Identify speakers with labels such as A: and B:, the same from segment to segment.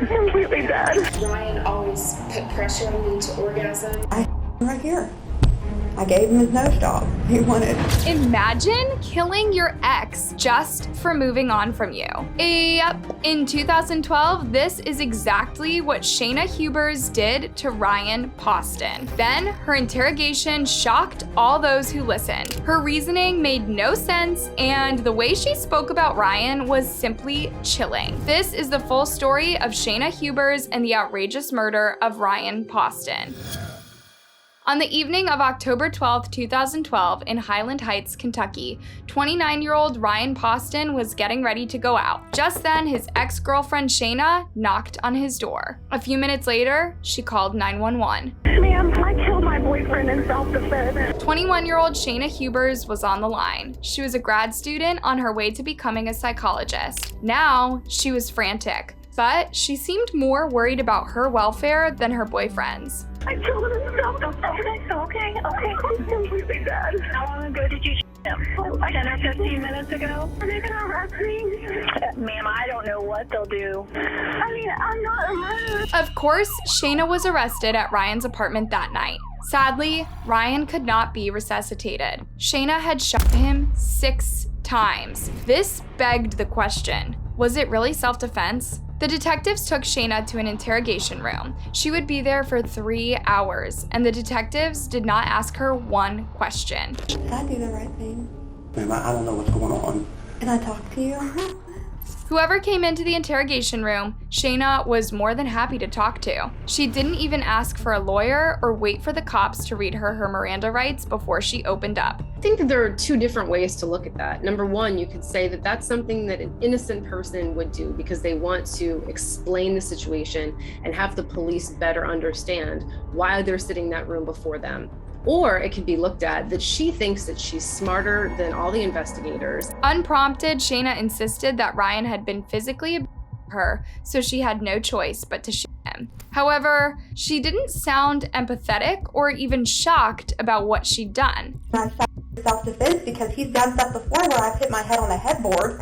A: completely dead.
B: Ryan always put pressure on me to orgasm.
C: Right here. I gave him his nose job. He wanted.
D: Imagine killing your ex just for moving on from you. Yep, in 2012, this is exactly what Shayna Hubers did to Ryan Poston. Then her interrogation shocked all those who listened. Her reasoning made no sense, and the way she spoke about Ryan was simply chilling. This is the full story of Shayna Hubers and the outrageous murder of Ryan Poston. On the evening of October 12, 2012, in Highland Heights, Kentucky, 29-year-old Ryan Poston was getting ready to go out. Just then, his ex-girlfriend Shayna knocked on his door. A few minutes later, she called 911.
A: Ma'am, I killed my boyfriend in self-defense.
D: 21-year-old Shayna Hubers was on the line. She was a grad student on her way to becoming a psychologist. Now, she was frantic, but she seemed more worried about her welfare than her boyfriend's.
A: I killed him in self-defense. Okay. He's completely dead. How long ago did you him? 10 or 15 minutes ago. Are they gonna arrest me? Ma'am, I don't know what they'll do. I mean, I'm not a murderer.
D: Of course, Shayna was arrested at Ryan's apartment that night. Sadly, Ryan could not be resuscitated. Shayna had shot him 6 times. This begged the question, was it really self-defense? The detectives took Shayna to an interrogation room. She would be there for 3 hours, and the detectives did not ask her one question.
C: Did I do the right thing?
E: Ma'am, I don't know what's going on.
C: Can I talk to you?
D: Whoever came into the interrogation room, Shayna was more than happy to talk to. She didn't even ask for a lawyer or wait for the cops to read her Miranda rights before she opened up.
F: I think that there are 2 different ways to look at that. Number one, you could say that that's something that an innocent person would do because they want to explain the situation and have the police better understand why they're sitting in that room before them. Or it could be looked at that she thinks that she's smarter than all the investigators.
D: Unprompted, Shayna insisted that Ryan had been physically abusing her, so she had no choice but to shoot him. However, she didn't sound empathetic or even shocked about what she'd done.
C: I shot self-defense because he's done stuff before where I've hit my head on the headboard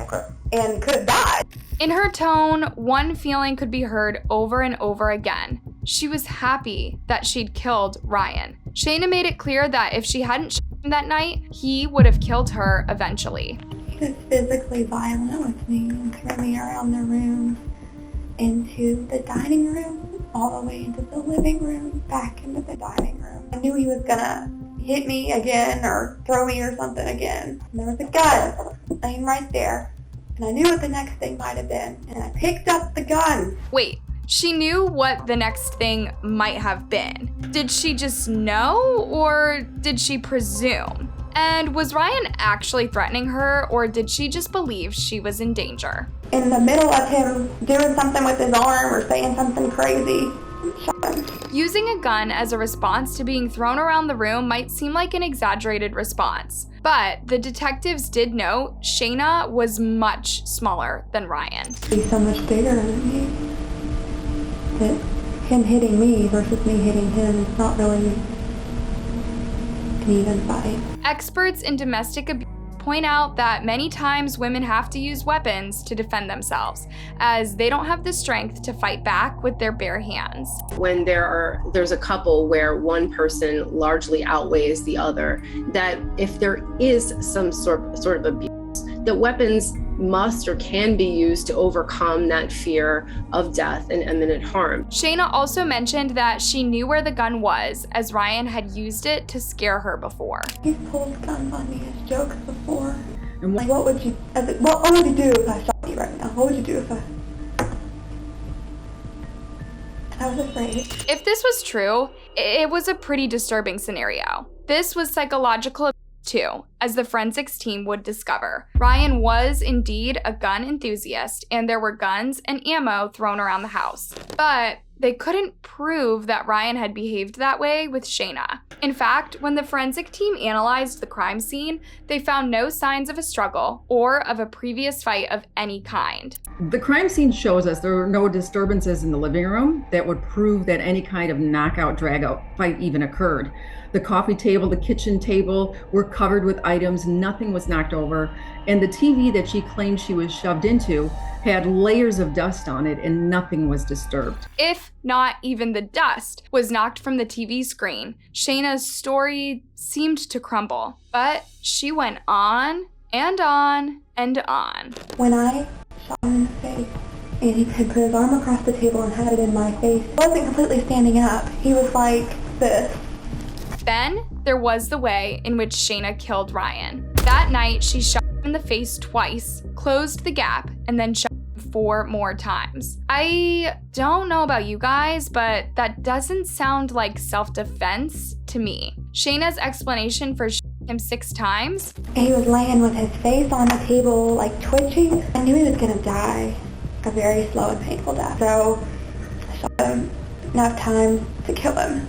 C: and could have died.
D: In her tone, one feeling could be heard over and over again. She was happy that she'd killed Ryan. Shayna made it clear that if she hadn't shot him that night, he would have killed her eventually.
C: He was physically violent with me and threw me around the room, into the dining room, all the way into the living room, back into the dining room. I knew he was gonna hit me again or throw me or something again. And there was a gun laying right there, and I knew what the next thing might have been, and I picked up the gun.
D: Wait, she knew what the next thing might have been. Did she just know, or did she presume? And was Ryan actually threatening her, or did she just believe she was in danger?
C: In the middle of him doing something with his arm or saying something crazy, shot him.
D: Using a gun as a response to being thrown around the room might seem like an exaggerated response, but the detectives did note Shayna was much smaller than Ryan.
C: He's so much bigger than me that him hitting me versus me hitting him is not really an even fight.
D: Experts in domestic abuse point out that many times women have to use weapons to defend themselves, as they don't have the strength to fight back with their bare hands.
F: When there's a couple where one person largely outweighs the other, that if there is some sort of abuse, that weapons must or can be used to overcome that fear of death and imminent harm.
D: Shayna also mentioned that she knew where the gun was, as Ryan had used it to scare her before.
C: He's pulled guns on me as jokes before. And what would you do if I shot you right now? What would you do if I... I was afraid.
D: If this was true, it was a pretty disturbing scenario. This was psychological abuse too, as the forensics team would discover. Ryan was indeed a gun enthusiast, and there were guns and ammo thrown around the house. But they couldn't prove that Ryan had behaved that way with Shayna. In fact, when the forensic team analyzed the crime scene, they found no signs of a struggle or of a previous fight of any kind.
G: The crime scene shows us there were no disturbances in the living room that would prove that any kind of knockout, drag-out fight even occurred. The coffee table, the kitchen table were covered with items, nothing was knocked over. And the TV that she claimed she was shoved into had layers of dust on it and nothing was disturbed.
D: If not even the dust was knocked from the TV screen, Shayna's story seemed to crumble. But she went on and on and on.
C: When I shot him in the face, and he had put his arm across the table and had it in my face, he wasn't completely standing up. He was like this.
D: Then there was the way in which Shayna killed Ryan. That night, she shot him in the face twice, closed the gap, and then shot him 4 more times. I don't know about you guys, but that doesn't sound like self-defense to me. Shayna's explanation for shooting him 6 times?
C: He was laying with his face on the table, like twitching. I knew he was gonna die a very slow and painful death. So I shot him enough time to kill him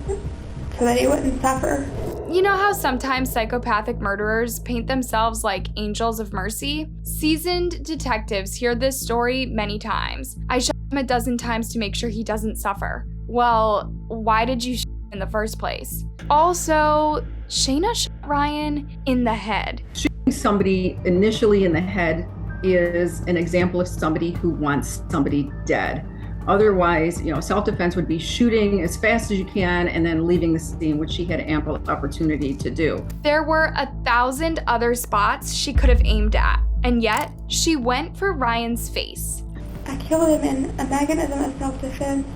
C: so that he wouldn't suffer.
D: You know how sometimes psychopathic murderers paint themselves like angels of mercy? Seasoned detectives hear this story many times. I shot him a dozen times to make sure he doesn't suffer. Well, why did you shoot him in the first place? Also, Shayna shot Ryan in the head.
G: Shooting somebody initially in the head is an example of somebody who wants somebody dead. Otherwise, self-defense would be shooting as fast as you can and then leaving the scene, which she had ample opportunity to do.
D: There were 1,000 other spots she could have aimed at, and yet she went for Ryan's face.
C: I killed him in a mechanism of self-defense,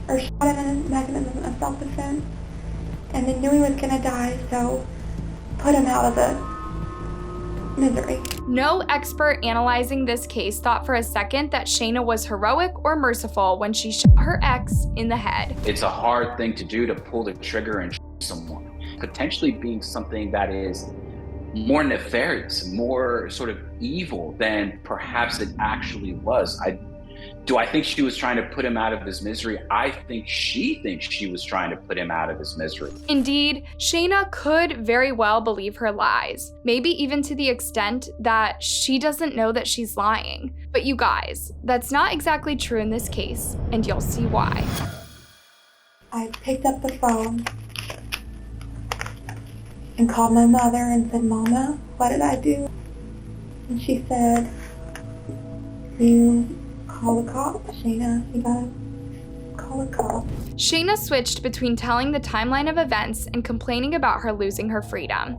C: or shot him in a mechanism of self-defense, and then knew he was gonna die, so put him out of the misery.
D: No expert analyzing this case thought for a second that Shayna was heroic or merciful when she shot her ex in the head.
H: It's a hard thing to do, to pull the trigger and shoot someone. Potentially being something that is more nefarious, more sort of evil than perhaps it actually was. Do I think she was trying to put him out of his misery? I think she thinks she was trying to put him out of his misery.
D: Indeed, Shayna could very well believe her lies, maybe even to the extent that she doesn't know that she's lying. But you guys, that's not exactly true in this case, and you'll see why.
C: I picked up the phone and called my mother and said, "Mama, what did I do?" And she said, "You call the cops, Shayna. You gotta call the cops."
D: Shayna switched between telling the timeline of events and complaining about her losing her freedom.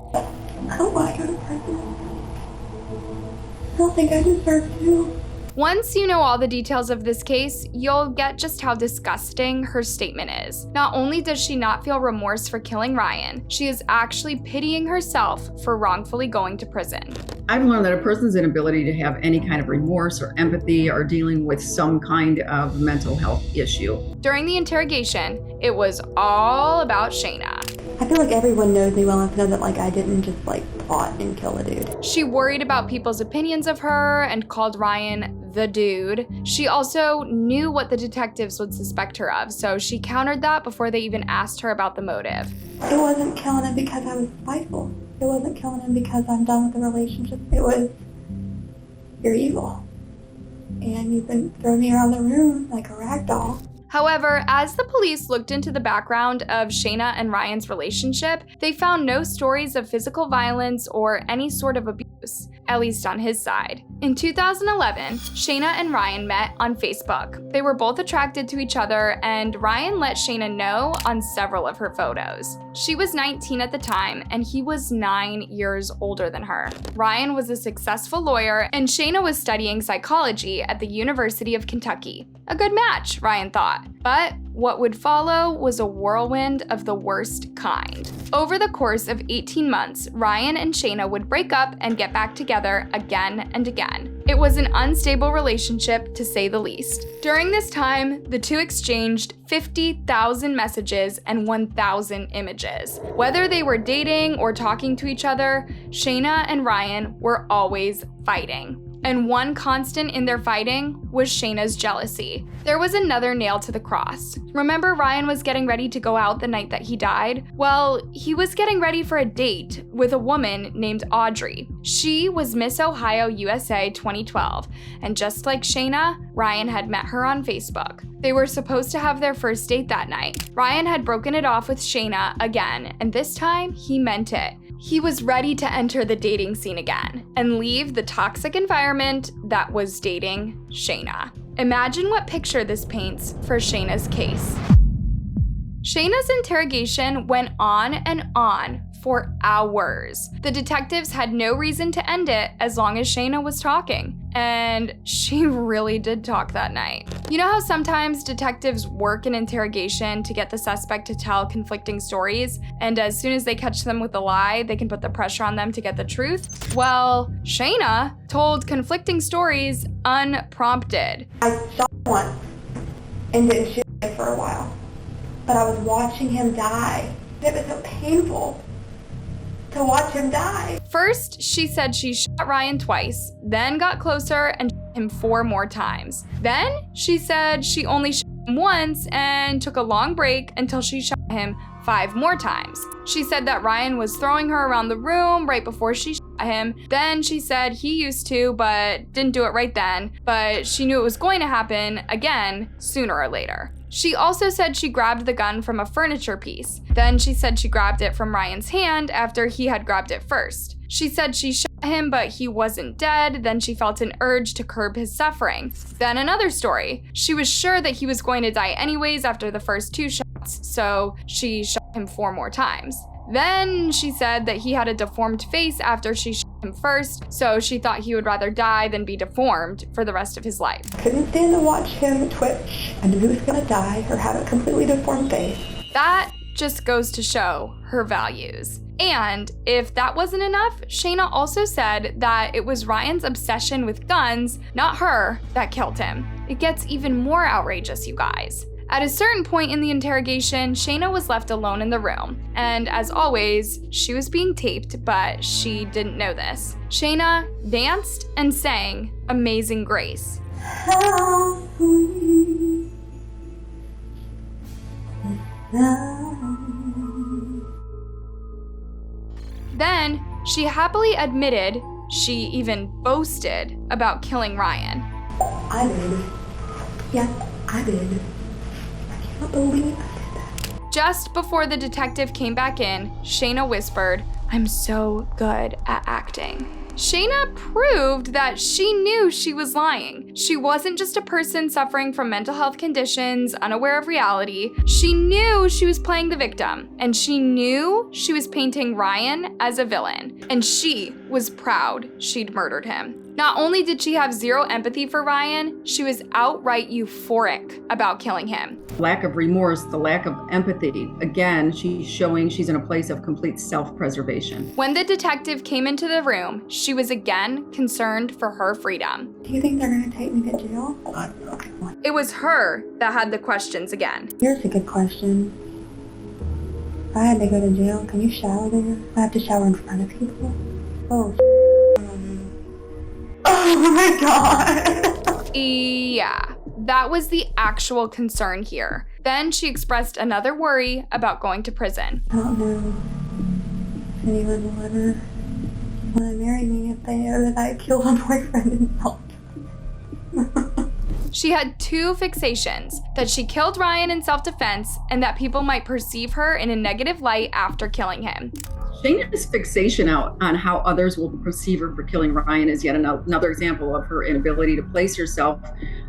C: I don't want to go to prison. I don't think I deserve to.
D: Once you know all the details of this case, you'll get just how disgusting her statement is. Not only does she not feel remorse for killing Ryan, she is actually pitying herself for wrongfully going to prison.
G: I've learned that a person's inability to have any kind of remorse or empathy are dealing with some kind of mental health issue.
D: During the interrogation, it was all about Shayna.
C: I feel like everyone knows me well enough to know that I didn't just plot and kill a dude.
D: She worried about people's opinions of her and called Ryan the dude. She also knew what the detectives would suspect her of, so she countered that before they even asked her about the motive.
C: It wasn't killing him because I was spiteful. It wasn't killing him because I'm done with the relationship. It was, you're evil. And you've been throwing me around the room like a rag doll.
D: However, as the police looked into the background of Shayna and Ryan's relationship, they found no stories of physical violence or any sort of abuse, at least on his side. In 2011, Shayna and Ryan met on Facebook. They were both attracted to each other, and Ryan let Shayna know on several of her photos. She was 19 at the time, and he was 9 years older than her. Ryan was a successful lawyer, and Shayna was studying psychology at the University of Kentucky. A good match, Ryan thought. But what would follow was a whirlwind of the worst kind. Over the course of 18 months, Ryan and Shayna would break up and get back together again and again. It was an unstable relationship, to say the least. During this time, the two exchanged 50,000 messages and 1,000 images. Whether they were dating or talking to each other, Shayna and Ryan were always fighting. And one constant in their fighting was Shayna's jealousy. There was another nail to the cross. Remember, Ryan was getting ready to go out the night that he died? Well, he was getting ready for a date with a woman named Audrey. She was Miss Ohio USA 2012, and just like Shayna, Ryan had met her on Facebook. They were supposed to have their first date that night. Ryan had broken it off with Shayna again, and this time he meant it. he was ready to enter the dating scene again and leave the toxic environment that was dating Shayna. Imagine what picture this paints for Shayna's case. Shayna's interrogation went on and on for hours. The detectives had no reason to end it as long as Shayna was talking. And she really did talk that night. You know how sometimes detectives work an interrogation to get the suspect to tell conflicting stories, and as soon as they catch them with a lie, they can put the pressure on them to get the truth? Well, Shayna told conflicting stories unprompted.
C: I saw one and didn't shoot him for a while, but I was watching him die. It was so painful to watch him die.
D: First, she said she shot Ryan twice, then got closer and shot him 4 more times. Then, she said she only shot him once and took a long break until she shot him 5 more times. She said that Ryan was throwing her around the room right before she shot him. Then she said he used to, but didn't do it right then, but she knew it was going to happen again sooner or later. She also said she grabbed the gun from a furniture piece. Then she said she grabbed it from Ryan's hand after he had grabbed it first. She said she shot him, but he wasn't dead. Then she felt an urge to curb his suffering. Then another story. She was sure that he was going to die anyways after the first 2 shots, so she shot him 4 more times. Then she said that he had a deformed face after she shot him first, so she thought he would rather die than be deformed for the rest of his life.
C: Couldn't stand to watch him twitch. I knew he was gonna die or have a completely deformed face.
D: That just goes to show her values. And if that wasn't enough, Shayna also said that it was Ryan's obsession with guns, not her, that killed him. It gets even more outrageous, you guys. At a certain point in the interrogation, Shayna was left alone in the room. And as always, she was being taped, but she didn't know this. Shayna danced and sang Amazing Grace.
C: How sweet the sound.
D: Then, she happily admitted, she even boasted about killing Ryan.
C: I did. Yeah, I did. I can't believe I did that.
D: Just before the detective came back in, Shayna whispered, "I'm so good at acting." Shayna proved that she knew she was lying. She wasn't just a person suffering from mental health conditions, unaware of reality. She knew she was playing the victim, and she knew she was painting Ryan as a villain, and she was proud she'd murdered him. Not only did she have 0 empathy for Ryan, she was outright euphoric about killing him.
G: Lack of remorse, the lack of empathy. Again, she's showing she's in a place of complete self-preservation.
D: When the detective came into the room, she was again concerned for her freedom.
C: Do you think they're gonna take me to jail?
D: It was her that had the questions again.
C: Here's a good question. If I had to go to jail, can you shower there? I have to shower in front of people? Oh, oh my god.
D: Yeah, that was the actual concern here. Then she expressed another worry about going to prison.
C: I don't know if anyone will ever want to marry me if they know that I killed my boyfriend in self-defense.
D: She had 2 fixations, that she killed Ryan in self-defense and that people might perceive her in a negative light after killing him.
G: Shayna's fixation out on how others will perceive her for killing Ryan is yet another example of her inability to place herself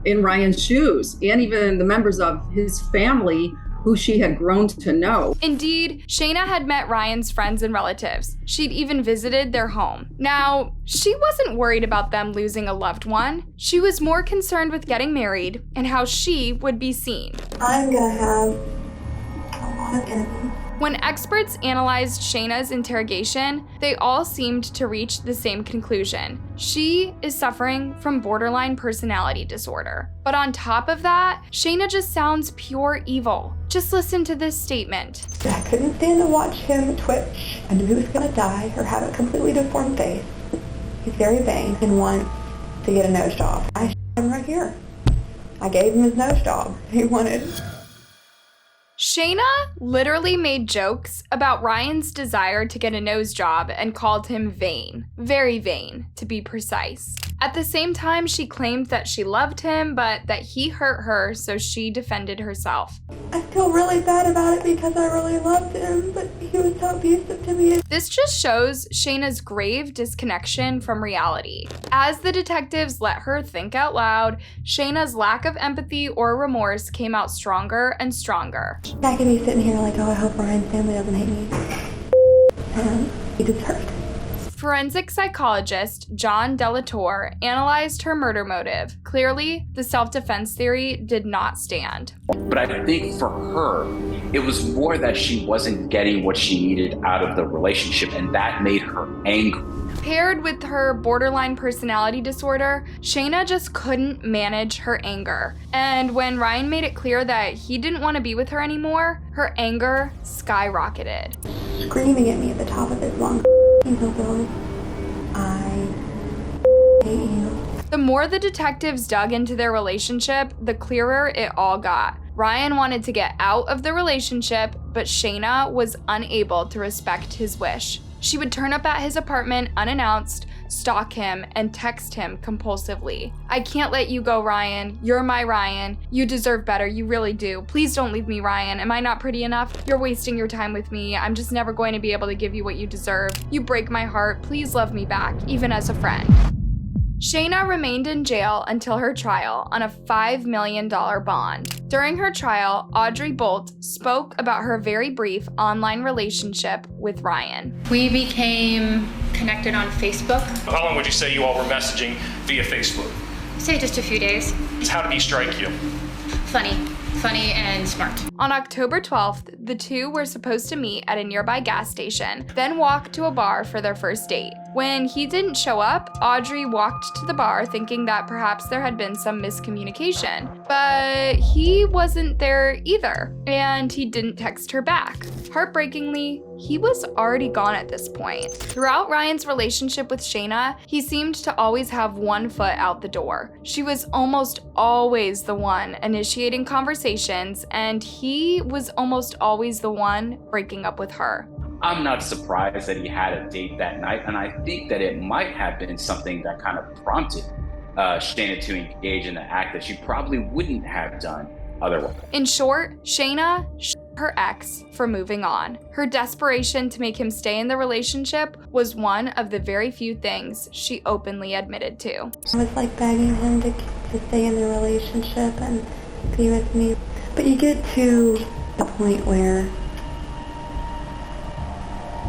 G: in Ryan's shoes, and even the members of his family who she had grown to know.
D: Indeed, Shayna had met Ryan's friends and relatives. She'd even visited their home. Now, she wasn't worried about them losing a loved one. She was more concerned with getting married and how she would be seen.
C: I'm gonna have a lot of enemies.
D: When experts analyzed Shayna's interrogation, they all seemed to reach the same conclusion. She is suffering from borderline personality disorder. But on top of that, Shayna just sounds pure evil. Just listen to this statement.
C: I couldn't stand to watch him twitch. I knew he was gonna die or have a completely deformed face. He's very vain and wants to get a nose job. I shot him right here. I gave him his nose job. He wanted.
D: Shayna literally made jokes about Ryan's desire to get a nose job and called him vain. Very vain, to be precise. At the same time, she claimed that she loved him, but that he hurt her, so she defended herself.
C: I feel really bad about it because I really loved him, but he was so abusive to me.
D: This just shows Shayna's grave disconnection from reality. As the detectives let her think out loud, Shayna's lack of empathy or remorse came out stronger and stronger.
C: I could be sitting here like, oh, I hope Ryan's family doesn't hate me. And he deserved it.
D: Forensic psychologist John Delatorre analyzed her murder motive. Clearly, the self-defense theory did not stand.
H: But I think for her, it was more that she wasn't getting what she needed out of the relationship, and that made her angry.
D: Paired with her borderline personality disorder, Shayna just couldn't manage her anger. And when Ryan made it clear that he didn't want to be with her anymore, her anger skyrocketed.
C: Screaming at me at the top of his lungs. Hillbilly, I hate you.
D: The more the detectives dug into their relationship, the clearer it all got. Ryan wanted to get out of the relationship, but Shayna was unable to respect his wish. She would turn up at his apartment unannounced, stalk him, and text him compulsively. "I can't let you go, Ryan. You're my Ryan. You deserve better. You really do. Please don't leave me, Ryan. Am I not pretty enough? You're wasting your time with me. I'm just never going to be able to give you what you deserve. You break my heart. Please love me back, even as a friend." Shayna remained in jail until her trial on a $5 million bond. During her trial, Audrey Bolt spoke about her very brief online relationship with Ryan.
I: We became connected on Facebook.
J: How long would you say you all were messaging via Facebook?
I: Say just a few days.
J: How did he strike you?
I: Funny and smart.
D: On October 12th, the two were supposed to meet at a nearby gas station, then walk to a bar for their first date. When he didn't show up, Audrey walked to the bar thinking that perhaps there had been some miscommunication. But he wasn't there either, and he didn't text her back. Heartbreakingly, he was already gone at this point. Throughout Ryan's relationship with Shayna, he seemed to always have one foot out the door. She was almost always the one initiating conversations, and he was almost always the one breaking up with her.
H: I'm not surprised that he had a date that night, and I think that it might have been something that kind of prompted Shayna to engage in the act that she probably wouldn't have done otherwise.
D: In short, Shayna her ex for moving on. Her desperation to make him stay in the relationship was one of the very few things she openly admitted to.
C: I was like begging him to stay in the relationship and be with me. But you get to a point where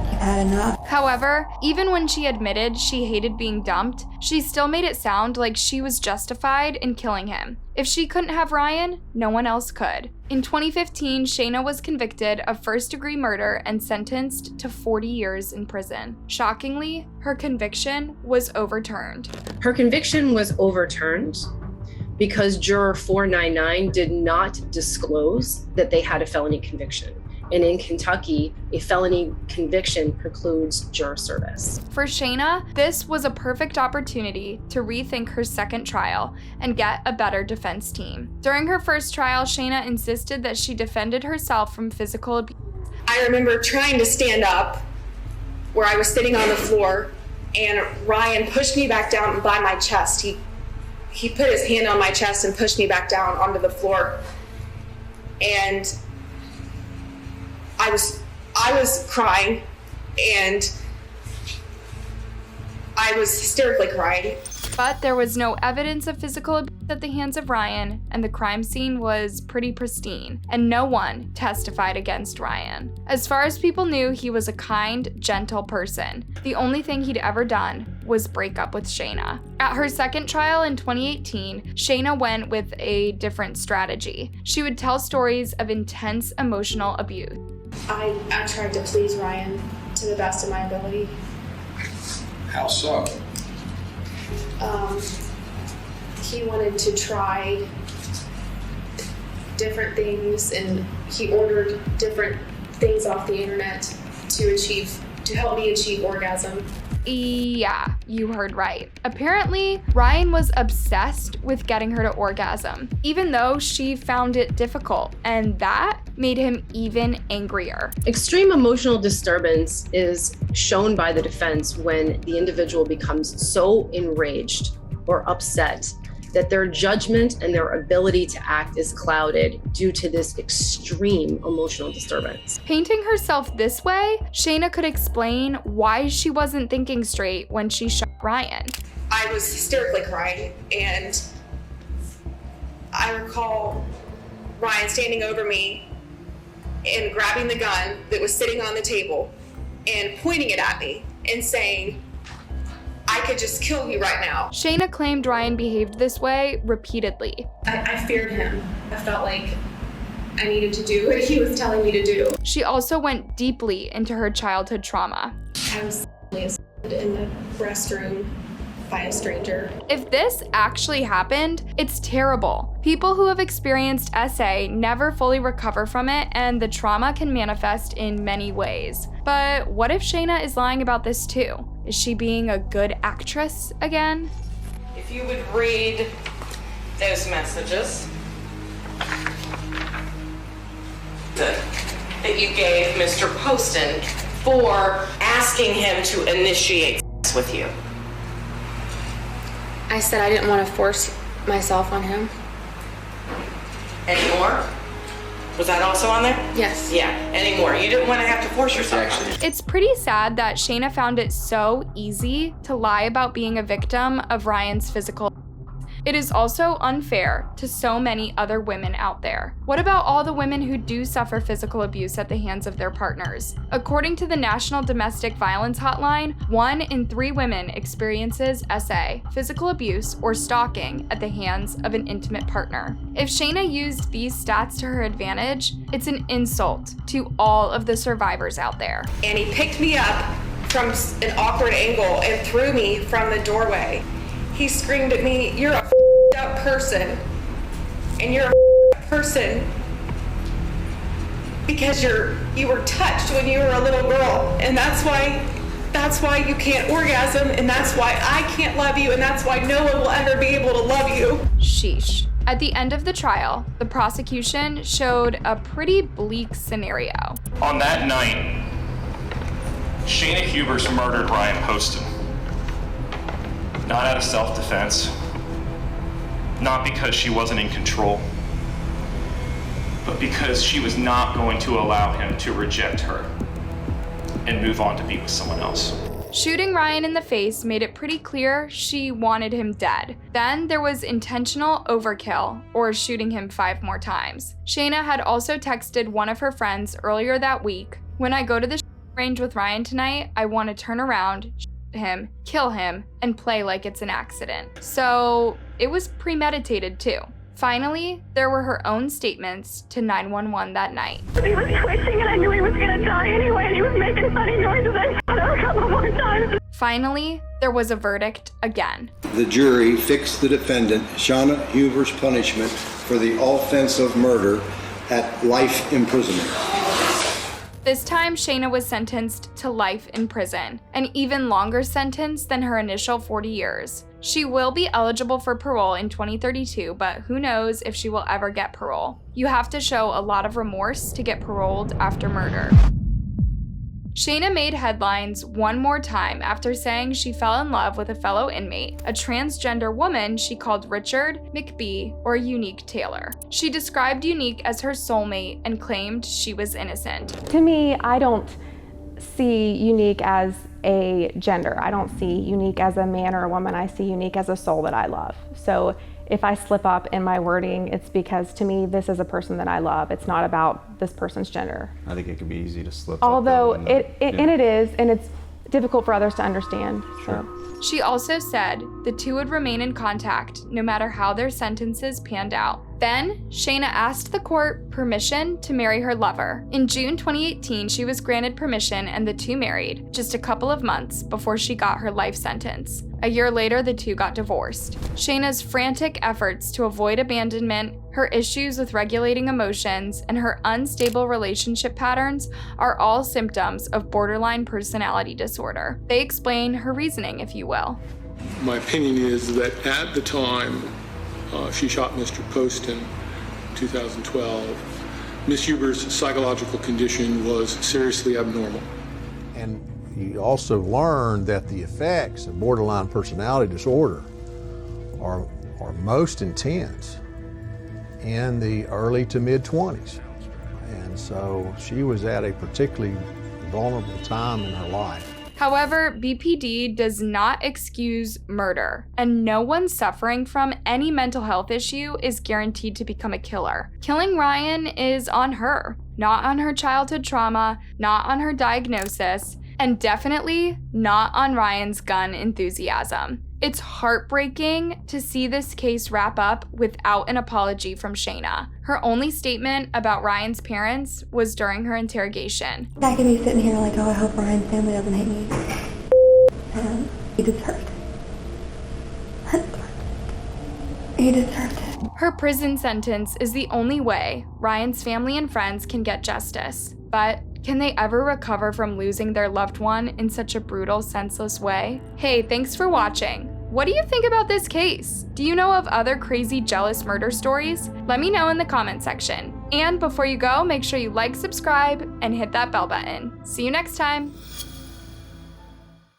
C: you've had enough.
D: However, even when she admitted she hated being dumped, she still made it sound like she was justified in killing him. If she couldn't have Ryan, no one else could. In 2015, Shayna was convicted of first-degree murder and sentenced to 40 years in prison. Shockingly, her conviction was overturned.
F: Her conviction was overturned because juror 499 did not disclose that they had a felony conviction. And in Kentucky, a felony conviction precludes juror service.
D: For Shayna, this was a perfect opportunity to rethink her second trial and get a better defense team. During her first trial, Shayna insisted that she defended herself from physical abuse.
B: I remember trying to stand up where I was sitting on the floor, and Ryan pushed me back down by my chest. He put his hand on my chest and pushed me back down onto the floor. And I was crying, and I was hysterically crying.
D: But there was no evidence of physical abuse at the hands of Ryan, and the crime scene was pretty pristine, and no one testified against Ryan. As far as people knew, he was a kind, gentle person. The only thing he'd ever done was break up with Shayna. At her second trial in 2018, Shayna went with a different strategy. She would tell stories of intense emotional abuse.
B: I tried to please Ryan to the best of my ability.
K: How so?
B: He wanted to try different things, and he ordered different things off the internet to help me achieve orgasm.
D: Yeah, you heard right. Apparently, Ryan was obsessed with getting her to orgasm, even though she found it difficult, and that made him even angrier.
F: Extreme emotional disturbance is shown by the defense when the individual becomes so enraged or upset, that their judgment and their ability to act is clouded due to this extreme emotional disturbance.
D: Painting herself this way, Shayna could explain why she wasn't thinking straight when she shot Ryan.
B: I was hysterically crying, and I recall Ryan standing over me and grabbing the gun that was sitting on the table and pointing it at me and saying, "I could just kill you right now."
D: Shayna claimed Ryan behaved this way repeatedly.
B: I feared him. I felt like I needed to do what he was telling me to do.
D: She also went deeply into her childhood trauma.
B: I was assaulted in the restroom by a stranger.
D: If this actually happened, it's terrible. People who have experienced SA never fully recover from it, and the trauma can manifest in many ways. But what if Shayna is lying about this too? Is she being a good actress again?
L: If you would read those messages that you gave Mr. Poston for asking him to initiate sex with you.
B: I said I didn't want to force myself on him.
L: Any more? Was that also on there?
B: Yes.
L: Yeah, any more. You didn't want to have to force yourself.
D: It's pretty sad that Shayna found it so easy to lie about being a victim of Ryan's physical. It is also unfair to so many other women out there. What about all the women who do suffer physical abuse at the hands of their partners? According to the National Domestic Violence Hotline, 1 in 3 women experiences SA, physical abuse, or stalking at the hands of an intimate partner. If Shayna used these stats to her advantage, it's an insult to all of the survivors out there.
B: And he picked me up from an awkward angle and threw me from the doorway. He screamed at me, "You're a up person, and you're a person because you were touched when you were a little girl, and that's why you can't orgasm, and that's why I can't love you, and that's why no one will ever be able to love you."
D: Sheesh. At the end of the trial, the prosecution showed a pretty bleak scenario.
J: On that night, Shayna Hubers murdered Ryan Poston. Not out of self-defense, not because she wasn't in control, but because she was not going to allow him to reject her and move on to be with someone else.
D: Shooting Ryan in the face made it pretty clear she wanted him dead. Then there was intentional overkill, or shooting him 5 more times. Shayna had also texted one of her friends earlier that week, "When I go to the range with Ryan tonight, I want to turn around, him, kill him, and play like it's an accident." So it was premeditated too. Finally, there were her own statements to 911 that night.
A: He was twitching and I knew he was gonna die anyway, and he was making funny noises. I shot him a couple more times.
D: Finally, there was a verdict again.
K: The jury fixed the defendant, Shayna Hubers' punishment for the offense of murder at life imprisonment.
D: This time, Shayna was sentenced to life in prison, an even longer sentence than her initial 40 years. She will be eligible for parole in 2032, but who knows if she will ever get parole. You have to show a lot of remorse to get paroled after murder. Shayna made headlines one more time after saying she fell in love with a fellow inmate, a transgender woman she called Richard, McBee, or Unique Taylor. She described Unique as her soulmate and claimed she was innocent.
M: To me, I don't see Unique as a gender. I don't see Unique as a man or a woman. I see Unique as a soul that I love. So if I slip up in my wording, it's because to me, this is a person that I love. It's not about this person's gender.
N: I think it can be easy to slip
M: Although
N: up.
M: it is, and it's difficult for others to understand.
N: Sure.
D: She also said the two would remain in contact no matter how their sentences panned out. Then, Shayna asked the court permission to marry her lover. In June 2018, she was granted permission and the two married, just a couple of months before she got her life sentence. A year later, the two got divorced. Shayna's frantic efforts to avoid abandonment, her issues with regulating emotions, and her unstable relationship patterns are all symptoms of borderline personality disorder. They explain her reasoning, if you will.
O: My opinion is that at the time she shot Mr. Poston in 2012, Ms. Hubers' psychological condition was seriously abnormal.
P: And you also learn that the effects of borderline personality disorder
N: are most intense in the early to mid-20s. And so she was at a particularly vulnerable time in her life.
D: However, BPD does not excuse murder, and no one suffering from any mental health issue is guaranteed to become a killer. Killing Ryan is on her, not on her childhood trauma, not on her diagnosis, and definitely not on Ryan's gun enthusiasm. It's heartbreaking to see this case wrap up without an apology from Shayna. Her only statement about Ryan's parents was during her interrogation.
C: I could be sitting here like, oh, I hope Ryan's family doesn't hate me. And he deserved it. He deserved it.
D: Her prison sentence is the only way Ryan's family and friends can get justice. But can they ever recover from losing their loved one in such a brutal, senseless way? Hey, thanks for watching. What do you think about this case? Do you know of other crazy, jealous murder stories? Let me know in the comment section. And before you go, make sure you like, subscribe, and hit that bell button. See you next time.